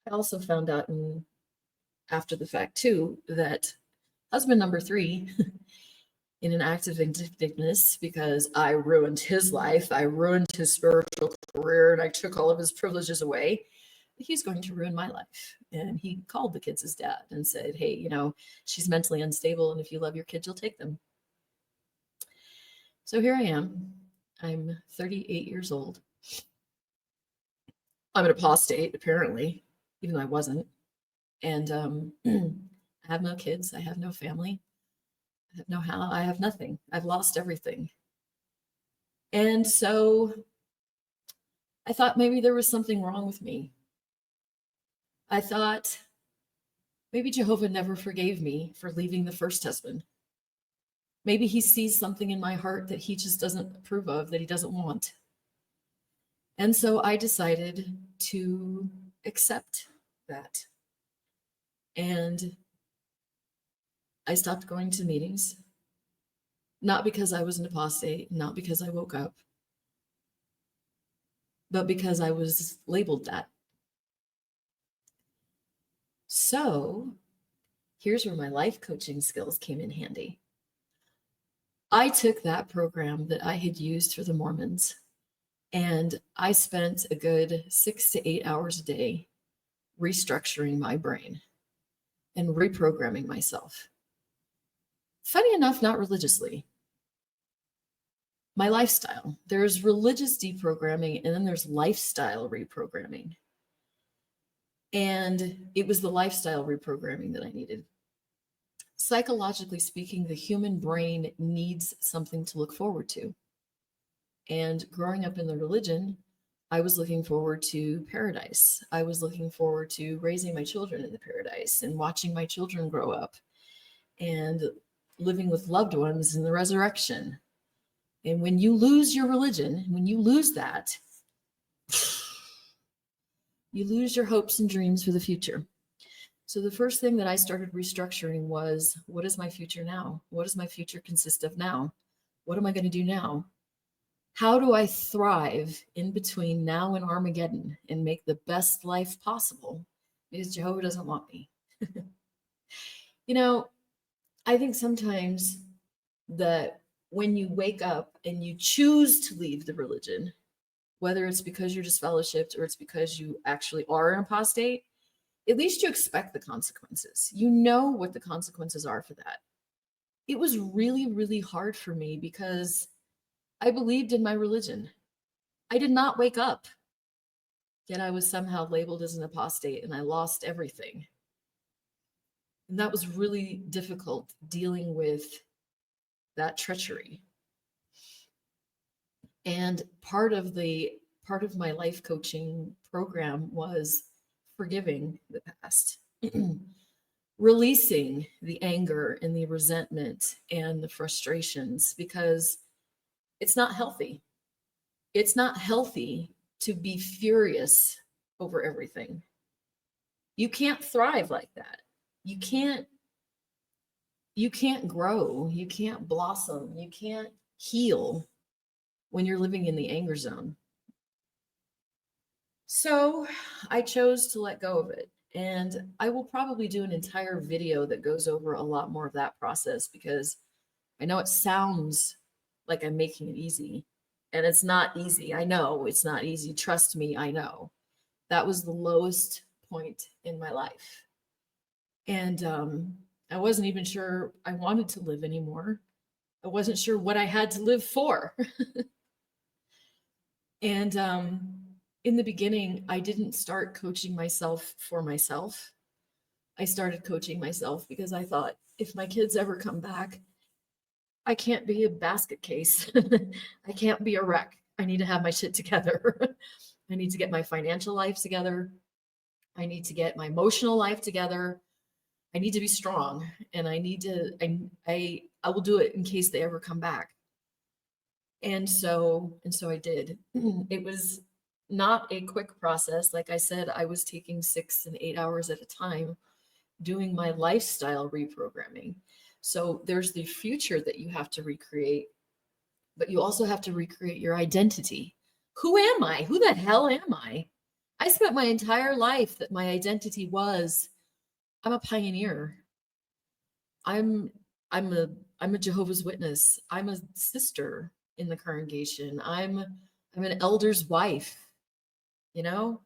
I also found out after the fact, too, that husband number 3, in an act of vindictiveness, because I ruined his life, I ruined his spiritual career, and I took all of his privileges away, he's going to ruin my life. And he called the kids his dad and said, "Hey, she's mentally unstable, and if you love your kids, you'll take them." So here I am. I'm 38 years old. I'm an apostate, apparently, even though I wasn't. And I have no kids. I have no family. I have no how. I have nothing. I've lost everything. And so I thought maybe there was something wrong with me. I thought maybe Jehovah never forgave me for leaving the first husband. Maybe he sees something in my heart that he just doesn't approve of, that he doesn't want. And so I decided to accept that. And I stopped going to meetings, not because I was an apostate, not because I woke up, but because I was labeled that. So here's where my life coaching skills came in handy. I took that program that I had used for the Mormons, and I spent a good 6 to 8 hours a day restructuring my brain and reprogramming myself. Funny enough, not religiously. My lifestyle. There's religious deprogramming, and then there's lifestyle reprogramming. And it was the lifestyle reprogramming that I needed. Psychologically speaking, the human brain needs something to look forward to. And growing up in the religion, I was looking forward to paradise. I was looking forward to raising my children in the paradise and watching my children grow up and living with loved ones in the resurrection. And when you lose your religion, when you lose that, you lose your hopes and dreams for the future. So the first thing that I started restructuring was, what is my future now? What does my future consist of now? What am I going to do now? How do I thrive in between now and Armageddon and make the best life possible? Because Jehovah doesn't want me. You know, I think sometimes that when you wake up and you choose to leave the religion, whether it's because you're disfellowshipped or it's because you actually are an apostate, at least you expect the consequences. You know what the consequences are for that. It was really, really hard for me because I believed in my religion. I did not wake up, yet I was somehow labeled as an apostate and I lost everything. And that was really difficult dealing with that treachery. And part of my life coaching program was forgiving the past. Releasing the anger and the resentment and the frustrations, because it's not healthy. It's not healthy to be furious over everything. You can't thrive like that. You can't grow, you can't blossom, you can't heal when you're living in the anger zone. So I chose to let go of it. And I will probably do an entire video that goes over a lot more of that process, because I know it sounds like I'm making it easy, and it's not easy. I know it's not easy. Trust me, I know. That was the lowest point in my life. And I wasn't even sure I wanted to live anymore. I wasn't sure what I had to live for. And in the beginning, I didn't start coaching myself for myself. I started coaching myself because I thought, if my kids ever come back, I can't be a basket case. I can't be a wreck. I need to have my shit together. I need to get my financial life together. I need to get my emotional life together. I need to be strong, and I need to, I will do it in case they ever come back. And so I did. It was not a quick process. Like I said, I was taking 6 and 8 hours at a time doing my lifestyle reprogramming. So there's the future that you have to recreate, but you also have to recreate your identity. Who am I? Who the hell am I? I spent my entire life that my identity was, I'm a pioneer. I'm a Jehovah's Witness. I'm a sister in the congregation. I'm an elder's wife. You know,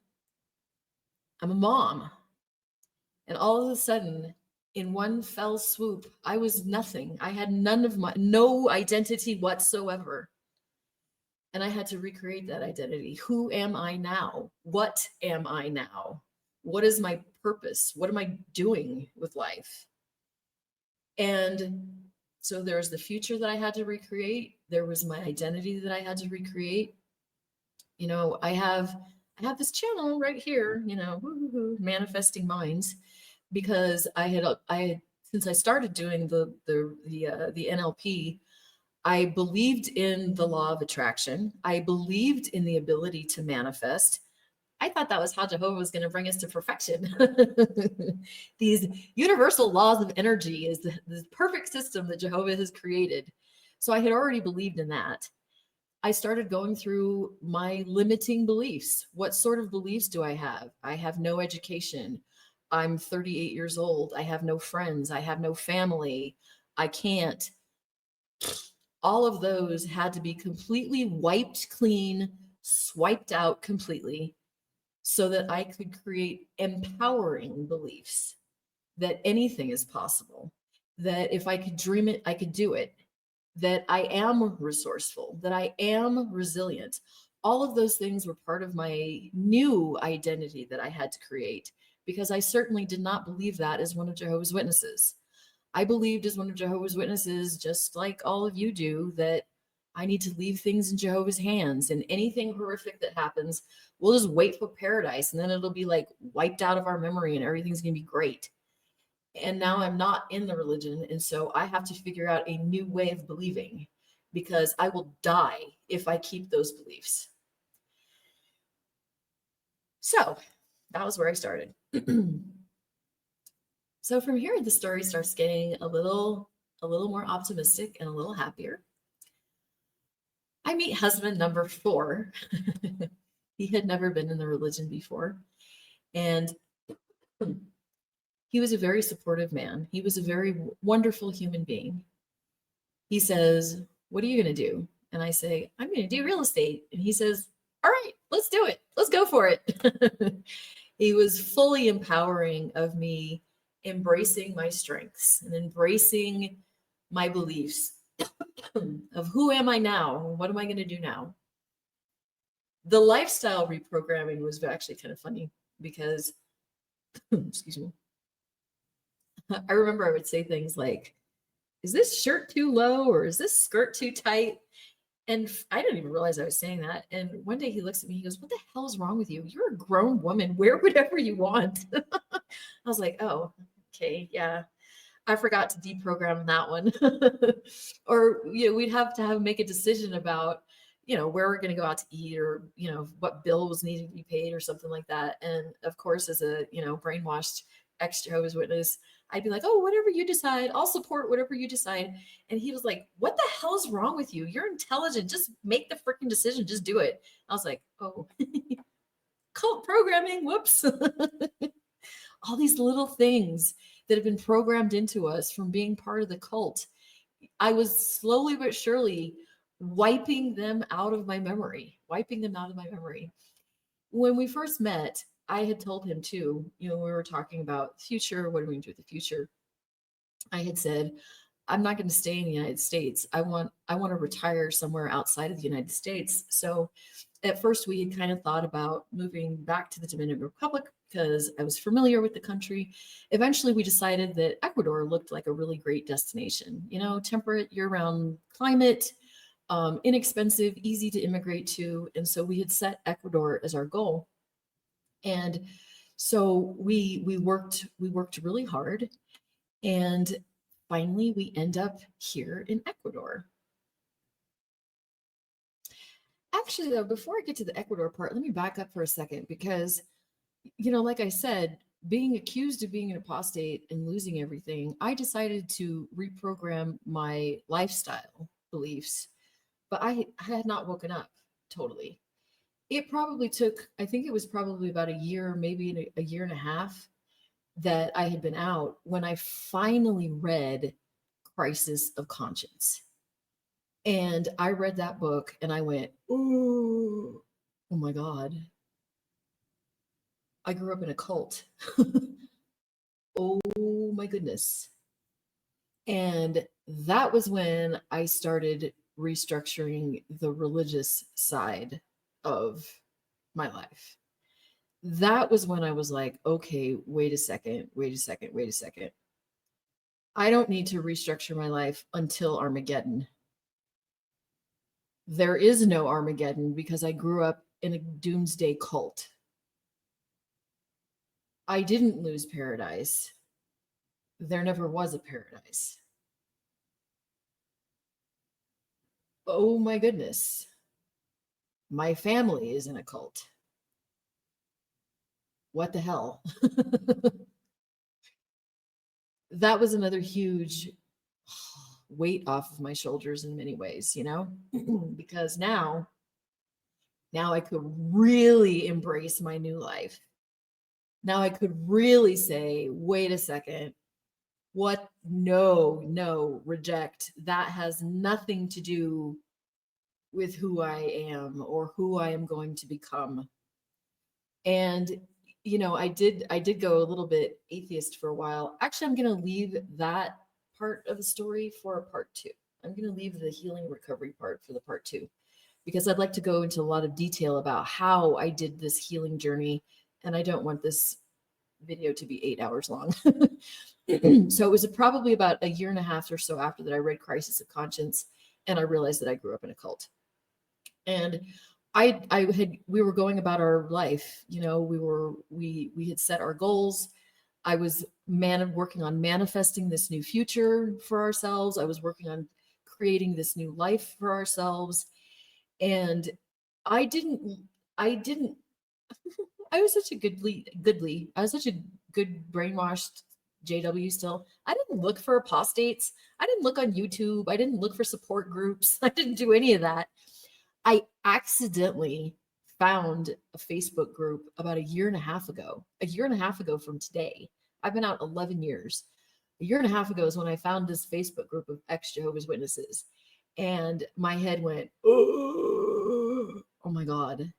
I'm a mom. And all of a sudden, in one fell swoop, I was nothing. I had no identity whatsoever. And I had to recreate that identity. Who am I now? What am I now? What is my purpose? What am I doing with life? And so there's the future that I had to recreate. There was my identity that I had to recreate. You know, I have this channel right here, you know, Manifesting Minds, because I had since I started doing the NLP, I believed in the law of attraction. I believed in the ability to manifest. I thought that was how Jehovah was going to bring us to perfection. These universal laws of energy is the perfect system that Jehovah has created. So I had already believed in that. I started going through my limiting beliefs. What sort of beliefs do I have? I have no education. I'm 38 years old. I have no friends. I have no family. I can't. all of those had to be completely wiped clean, swiped out completely, so that I could create empowering beliefs that anything is possible, that if I could dream it, I could do it, that I am resourceful, that I am resilient. All of those things were part of my new identity that I had to create, because I certainly did not believe that as one of Jehovah's Witnesses. I believed as one of Jehovah's Witnesses, just like all of you do, that I need to leave things in Jehovah's hands, and anything horrific that happens, we'll just wait for paradise, and then it'll be like wiped out of our memory and everything's going to be great. And now I'm not in the religion, and so I have to figure out a new way of believing, because I will die if I keep those beliefs. So that was where I started. So from here, the story starts getting a little more optimistic and a little happier. I meet husband number 4. He had never been in the religion before, and he was a very supportive man. He was a very wonderful human being. He says, "What are you going to do?" And I say, "I'm going to do real estate." And he says, "All right, let's do it. Let's go for it." He was fully empowering of me, embracing my strengths and embracing my beliefs of who am I now? What am I going to do now? The lifestyle reprogramming was actually kind of funny because, excuse me, I remember I would say things like, "Is this shirt too low or is this skirt too tight?" And I didn't even realize I was saying that. And one day he looks at me, he goes, "What the hell is wrong with you? You're a grown woman. Wear whatever you want." I was like, "Oh, okay, yeah. I forgot to deprogram that one." Or, we'd have to make a decision about, where we're going to go out to eat, or, what bill was needing to be paid or something like that. And of course, as a, brainwashed ex-Jehovah's Witness, I'd be like, "Oh, whatever you decide, I'll support whatever you decide." And he was like, "What the hell is wrong with you? You're intelligent. Just make the freaking decision. Just do it." I was like, "Oh, cult programming. Whoops." All these little things that have been programmed into us from being part of the cult. I was slowly but surely wiping them out of my memory, When we first met, I had told him too, we were talking about the future. What are we going to do with the future? I had said, "I'm not going to stay in the United States. I want to retire somewhere outside of the United States." So at first we had kind of thought about moving back to the Dominican Republic because I was familiar with the country. Eventually we decided that Ecuador looked like a really great destination, temperate year-round climate, inexpensive, easy to immigrate to. And so we had set Ecuador as our goal. And so we worked really hard, and finally we end up here in Ecuador. Actually, though, before I get to the Ecuador part, let me back up for a second, because, like I said, being accused of being an apostate and losing everything, I decided to reprogram my lifestyle beliefs, but I had not woken up totally. It probably took, I think it was probably about a year, maybe a year and a half, that I had been out when I finally read Crisis of Conscience. And I read that book and I went, "Ooh, oh my God. I grew up in a cult." Oh my goodness. And that was when I started restructuring the religious side of my life. That was when I was like, "Okay, wait a second. I don't need to restructure my life until Armageddon. There is no Armageddon because I grew up in a doomsday cult. I didn't lose paradise. There never was a paradise." Oh my goodness. My family is in a cult. What the hell? That was another huge weight off of my shoulders in many ways, because now I could really embrace my new life. Now I could really say, "Wait a second. What? No, no, reject. That has nothing to do with who I am or who I am going to become. And I did go a little bit atheist for a while. Actually, I'm going to leave that part of the story for a part 2. I'm going to leave the healing recovery part for the part 2 because I'd like to go into a lot of detail about how I did this healing journey, and I don't want this video to be 8 hours long. So it was probably about a year and a half or so after that I read Crisis of Conscience, and I realized that I grew up in a cult. And we were going about our life. We had set our goals. I was working on manifesting this new future for ourselves. I was working on creating this new life for ourselves. And I didn't, I didn't, I was such a I was such a good brainwashed JW still. I didn't look for apostates. I didn't look on YouTube. I didn't look for support groups. I didn't do any of that. I accidentally found a Facebook group about a year and a half ago from today. I've been out 11 years. A year and a half ago is when I found this Facebook group of ex Jehovah's Witnesses. And my head went, oh my God.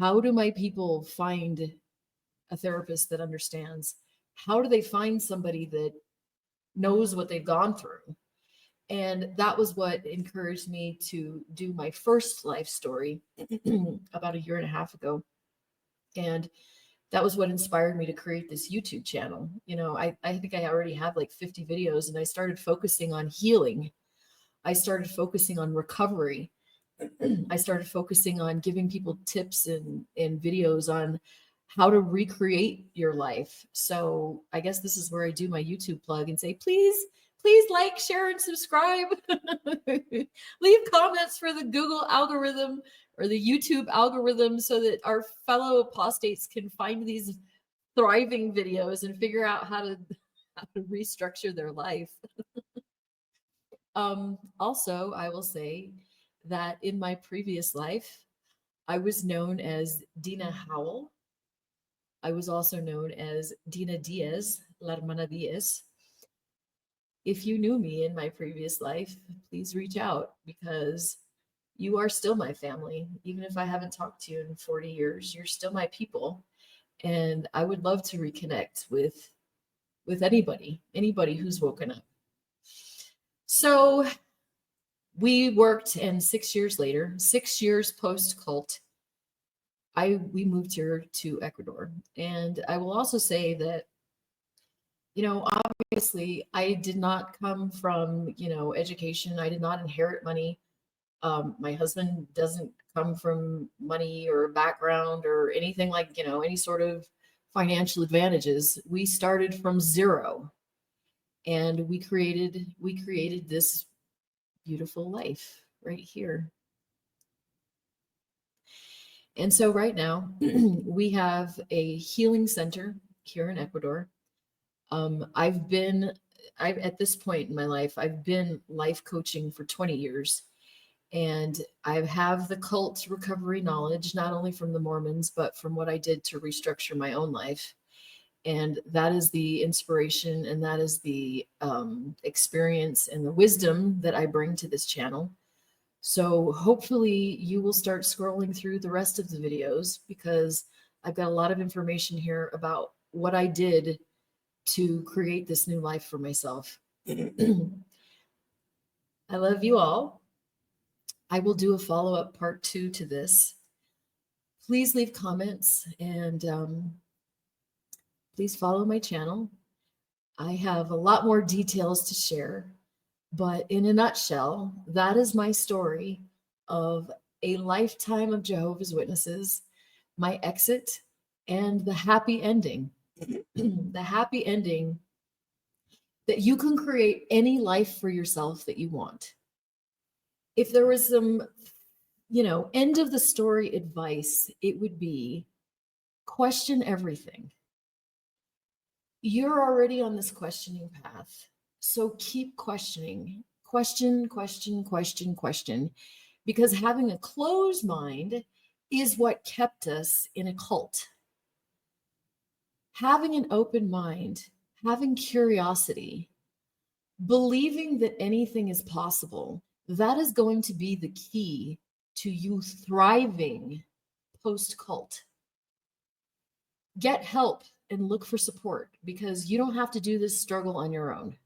How do my people find a therapist that understands? How do they find somebody that knows what they've gone through? And that was what encouraged me to do my first life story about a year and a half ago. And that was what inspired me to create this YouTube channel. I think I already have like 50 videos, and I started focusing on healing. I started focusing on recovery. I started focusing on giving people tips and videos on how to recreate your life. So I guess this is where I do my YouTube plug and say, please like, share, and subscribe. Leave comments for the Google algorithm or the YouTube algorithm so that our fellow apostates can find these thriving videos and figure out how to restructure their life. Also, I will say that in my previous life, I was known as Dina Howell. I was also known as Dina Diaz, La Hermana Diaz. If you knew me in my previous life, please reach out because you are still my family. Even if I haven't talked to you in 40 years, you're still my people. And I would love to reconnect with anybody who's woken up. So we worked, and 6 years later, 6 years post cult, we moved here to Ecuador. And I will also say that, obviously I did not come from, education. I did not inherit money. My husband doesn't come from money or background or anything like, any sort of financial advantages. We started from zero, and we created this beautiful life right here. And so right now we have a healing center here in Ecuador. I've at this point in my life, I've been life coaching for 20 years. And I have the cult recovery knowledge, not only from the Mormons, but from what I did to restructure my own life. And that is the inspiration, and that is the experience and the wisdom that I bring to this channel. So hopefully you will start scrolling through the rest of the videos, because I've got a lot of information here about what I did to create this new life for myself. I love you all. I will do a follow-up part 2 to this. Please leave comments, and please follow my channel. I have a lot more details to share, but in a nutshell, that is my story of a lifetime of Jehovah's Witnesses, my exit, and the happy ending. The happy ending that you can create any life for yourself that you want. If there was some, end of the story advice, it would be question everything. You're already on this questioning path. So keep questioning. Question, question, question, question. Because having a closed mind is what kept us in a cult. Having an open mind, having curiosity, believing that anything is possible, that is going to be the key to you thriving post cult. Get help and look for support because you don't have to do this struggle on your own.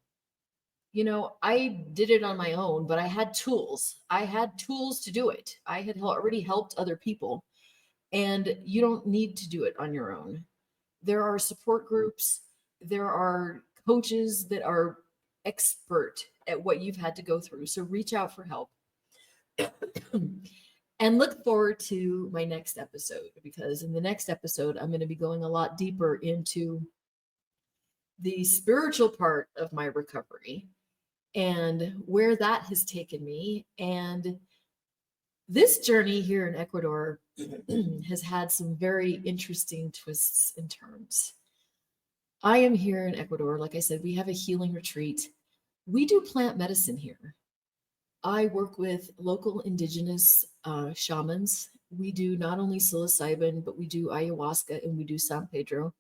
You know, I did it on my own, but I had tools. I had tools to do it. I had already helped other people, and you don't need to do it on your own. There are support groups, there are coaches that are expert at what you've had to go through. So reach out for help. And look forward to my next episode because in the next episode, I'm going to be going a lot deeper into the spiritual part of my recovery and where that has taken me. And this journey here in Ecuador has had some very interesting twists and turns. I am here in Ecuador. Like I said, we have a healing retreat. We do plant medicine here. I work with local indigenous shamans. We do not only psilocybin, but we do ayahuasca and we do San Pedro.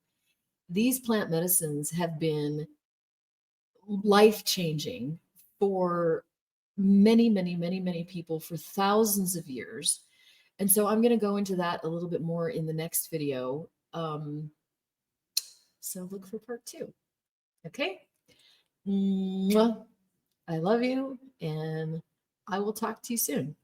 These plant medicines have been life changing for many, many, many, many people for thousands of years. And so I'm going to go into that a little bit more in the next video. So look for part 2. Okay. Mwah. I love you, and I will talk to you soon.